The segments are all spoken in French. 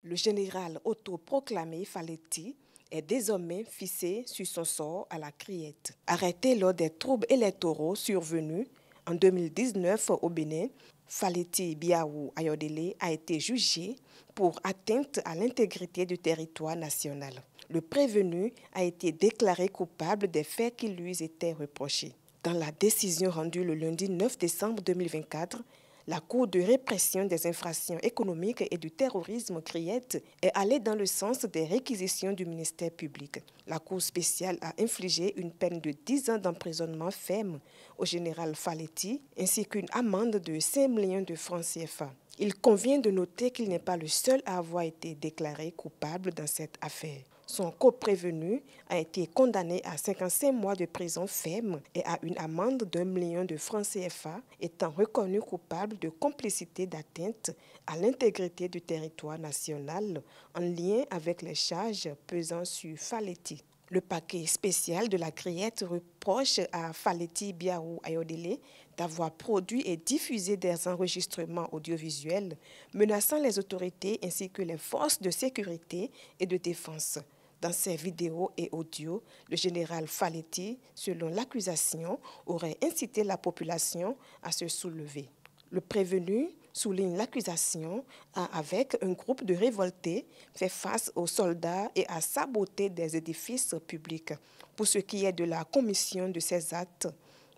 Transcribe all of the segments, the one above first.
Le général autoproclamé Faletti est désormais fixé sur son sort à la criette. Arrêté lors des troubles électoraux survenus en 2019 au Bénin, Faletti Biaou Ayodele a été jugé pour atteinte à l'intégrité du territoire national. Le prévenu a été déclaré coupable des faits qui lui étaient reprochés. Dans la décision rendue le lundi 9 décembre 2024, la Cour de répression des infractions économiques et du terrorisme criette est allée dans le sens des réquisitions du ministère public. La Cour spéciale a infligé une peine de 10 ans d'emprisonnement ferme au général Faletti ainsi qu'une amende de 5 millions de francs CFA. Il convient de noter qu'il n'est pas le seul à avoir été déclaré coupable dans cette affaire. Son coprévenu a été condamné à 55 mois de prison ferme et à une amende d'1 million de francs CFA, étant reconnu coupable de complicité d'atteinte à l'intégrité du territoire national en lien avec les charges pesant sur Faletti. Le parquet spécial de la criette reproche à Faletti Biaou Ayodele d'avoir produit et diffusé des enregistrements audiovisuels menaçant les autorités ainsi que les forces de sécurité et de défense. Dans ces vidéos et audios, le général Faletti, selon l'accusation, aurait incité la population à se soulever. Le prévenu, souligne l'accusation, a, avec un groupe de révoltés, fait face aux soldats et a saboté des édifices publics. Pour ce qui est de la commission de ces actes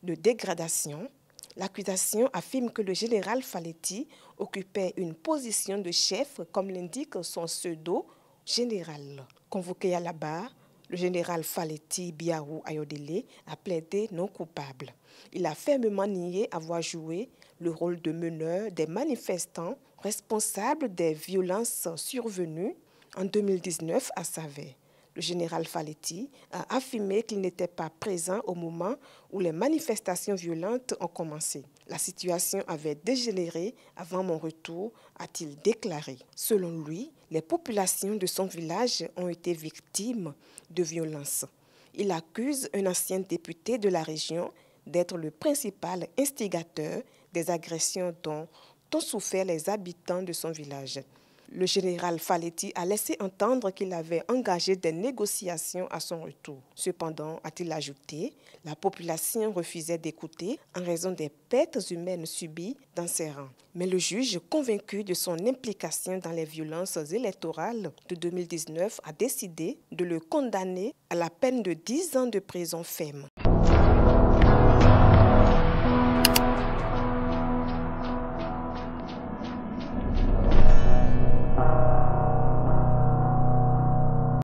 de dégradation, l'accusation affirme que le général Faletti occupait une position de chef, comme l'indique son pseudo général. Convoqué à la barre, le général Faletti Biaou Ayodele a plaidé non coupable. Il a fermement nié avoir joué le rôle de meneur des manifestants responsables des violences survenues en 2019 à Savès. Le général Faletti a affirmé qu'il n'était pas présent au moment où les manifestations violentes ont commencé. La situation avait dégénéré avant mon retour, a-t-il déclaré. Selon lui, les populations de son village ont été victimes de violences. Il accuse un ancien député de la région d'être le principal instigateur des agressions dont ont souffert les habitants de son village. Le général Faletti a laissé entendre qu'il avait engagé des négociations à son retour. Cependant, a-t-il ajouté, la population refusait d'écouter en raison des pertes humaines subies dans ses rangs. Mais le juge, convaincu de son implication dans les violences électorales de 2019, a décidé de le condamner à la peine de 10 ans de prison ferme.